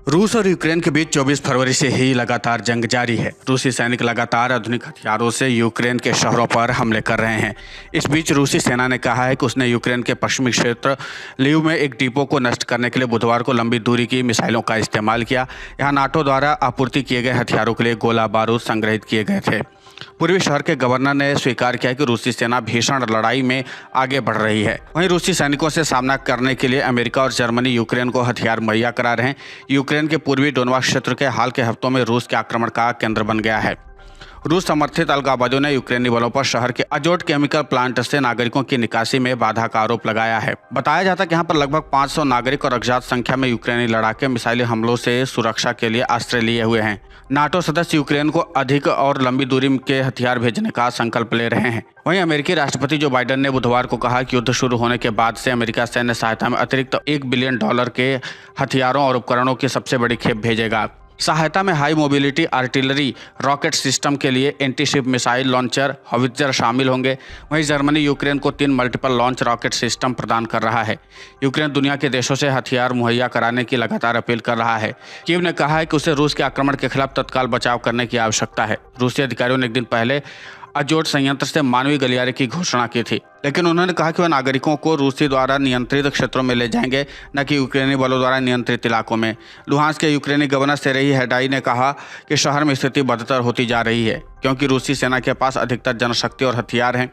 रूस और यूक्रेन के बीच 24 फरवरी से ही लगातार जंग जारी है। रूसी सैनिक लगातार आधुनिक हथियारों से यूक्रेन के शहरों पर हमले कर रहे हैं। इस बीच रूसी सेना ने कहा है कि उसने यूक्रेन के पश्चिमी क्षेत्र लीव में एक डिपो को नष्ट करने के लिए बुधवार को लंबी दूरी की मिसाइलों का इस्तेमाल किया। यहाँ नाटो द्वारा आपूर्ति किए गए हथियारों के लिए गोला बारूद संग्रहित किए गए थे। पूर्वी शहर के गवर्नर ने स्वीकार किया कि रूसी सेना भीषण लड़ाई में आगे बढ़ रही है। वहीं रूसी सैनिकों से सामना करने के लिए अमेरिका और जर्मनी यूक्रेन को हथियार मुहैया करा रहे हैं। यूक्रेन के पूर्वी डोनबास क्षेत्र के हाल के हफ्तों में रूस के आक्रमण का केंद्र बन गया है। रूस समर्थित अलगाववादियों ने यूक्रेनी बलों पर शहर के अजोट केमिकल प्लांट से नागरिकों की निकासी में बाधा का आरोप लगाया है। बताया जाता है कि यहाँ पर लगभग 500 नागरिक और अज्ञात संख्या में यूक्रेनी लड़ाके मिसाइली हमलों से सुरक्षा के लिए आश्रय लिए हुए हैं। नाटो सदस्य यूक्रेन को अधिक और लंबी दूरी के हथियार भेजने का संकल्प ले रहे हैं। वहीं अमेरिकी राष्ट्रपति जो बाइडेन ने बुधवार को कहा कि युद्ध शुरू होने के बाद से अमेरिका सैन्य सहायता में अतिरिक्त $1 बिलियन के हथियारों और उपकरणों की सबसे बड़ी खेप भेजेगा। सहायता में high mobility artillery rocket system के लिए एंटी-शिप मिसाइल लॉन्चर हॉवित्जर शामिल होंगे। वहीं जर्मनी यूक्रेन को 3 मल्टीपल लॉन्च रॉकेट सिस्टम प्रदान कर रहा है। यूक्रेन दुनिया के देशों से हथियार मुहैया कराने की लगातार अपील कर रहा है। कीव ने कहा है कि उसे रूस के आक्रमण के खिलाफ तत्काल बचाव करने की आवश्यकता है। रूसी अधिकारियों ने एक दिन पहले अजोट संयंत्र से मानवीय गलियारे की घोषणा की थी, लेकिन उन्होंने कहा कि वह नागरिकों को रूसी द्वारा नियंत्रित क्षेत्रों में ले जाएंगे, न कि यूक्रेनी बलों द्वारा नियंत्रित इलाकों में। लुहांस्क के यूक्रेनी गवर्नर सेरेही हेडाई ने कहा कि शहर में स्थिति बदतर होती जा रही है क्योंकि रूसी सेना के पास अधिकतर जनशक्ति और हथियार हैं।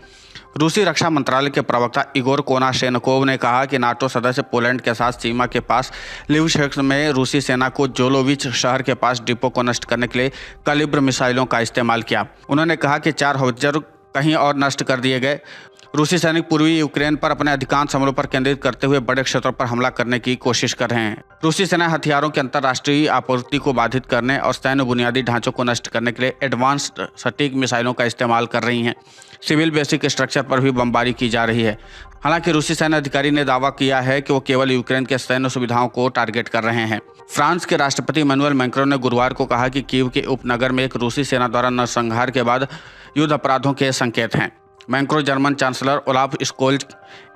रूसी रक्षा मंत्रालय के प्रवक्ता इगोर कोनाशेनकोव ने कहा कि नाटो सदस्य पोलैंड के साथ सीमा के पास लिव क्षेत्र में रूसी सेना को जोलोविच शहर के पास डिपो को नष्ट करने के लिए कलिब्र मिसाइलों का इस्तेमाल किया। उन्होंने कहा कि 4 हॉवित्जर कहीं और नष्ट कर दिए गए। रूसी सैनिक पूर्वी यूक्रेन पर अपने अधिकांश हमलों पर केंद्रित करते हुए बड़े क्षेत्रों पर हमला करने की कोशिश कर रहे हैं। रूसी सेना हथियारों की अंतर्राष्ट्रीय आपूर्ति को बाधित करने और सैन्य बुनियादी ढांचों को नष्ट करने के लिए एडवांस्ड सटीक मिसाइलों का इस्तेमाल कर रही हैं। सिविल बेसिक स्ट्रक्चर पर भी बमबारी की जा रही है। हालांकि रूसी सैन्य अधिकारी ने दावा किया है कि वो केवल यूक्रेन के सैन्य सुविधाओं को टारगेट कर रहे हैं। फ्रांस के राष्ट्रपति इमैनुअल मैक्रों ने गुरुवार को कहा कि कीव के उपनगर में एक रूसी सेना द्वारा नरसंहार के बाद युद्ध अपराधों के संकेत हैं। Macro German chancellor Olaf Scholz,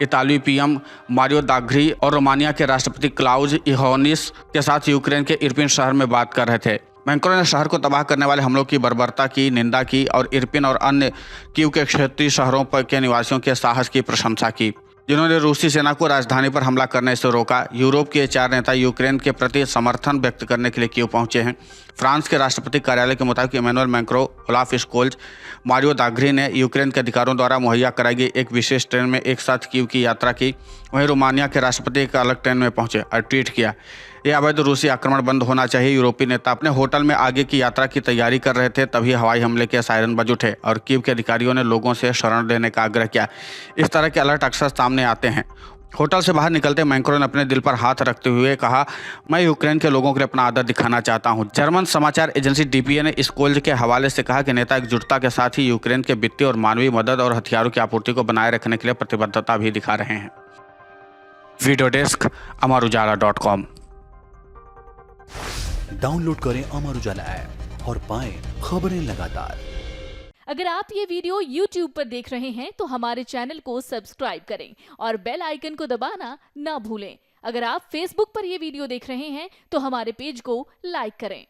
इतालवी पीएम मारियो दाग्री और रोमानिया के राष्ट्रपति क्लाउज इहोनिस के साथ यूक्रेन के इरपिन शहर में बात कर रहे थे। मैक्रो ने शहर को तबाह करने वाले हमलों की बर्बरता की निंदा की और इरपिन और अन्य कीव के क्षेत्रीय शहरों पर के निवासियों के साहस की प्रशंसा की, जिन्होंने रूसी सेना को राजधानी पर हमला करने से रोका। यूरोप के 4 नेता यूक्रेन के प्रति समर्थन व्यक्त करने के लिए कीव पहुंचे हैं। फ्रांस के राष्ट्रपति कार्यालय के मुताबिक Emmanuel Macron, Olaf Scholz, Mario Draghi ने यूक्रेन के अधिकारियों द्वारा मुहैया कराई गई एक विशेष ट्रेन में एक साथ कीव की यात्रा की। वहीं रोमानिया के राष्ट्रपति एक अलग ट्रेन में पहुंचे और ट्वीट किया, यह अवैध रूसी आक्रमण बंद होना चाहिए। यूरोपीय नेता अपने होटल में आगे की यात्रा की तैयारी कर रहे थे, तभी हवाई हमले के सायरन बज उठे और कीव के अधिकारियों ने लोगों से शरण लेने का आग्रह किया। इस तरह के अलर्ट अक्सर सामने आते हैं। होटल से बाहर निकलते मैक्रो ने अपने दिल पर हाथ रखते हुए कहा, मैं यूक्रेन के लोगों के लिए अपना आदर दिखाना चाहता हूं। जर्मन समाचार एजेंसी डीपीए ने स्कोल्ज के हवाले से कहा कि नेता एकजुटता के साथ ही यूक्रेन के वित्तीय और मानवीय मदद और हथियारों की आपूर्ति को बनाए रखने के लिए प्रतिबद्धता भी दिखा रहे हैं। Video desk अमर-उजाला.com। डाउनलोड करें अमर उजाला ऐप और पाएं खबरें लगातार। अगर आप ये वीडियो YouTube पर देख रहे हैं तो हमारे चैनल को सब्सक्राइब करें और बेल आइकन को दबाना ना भूलें। अगर आप Facebook पर ये वीडियो देख रहे हैं तो हमारे पेज को लाइक करें।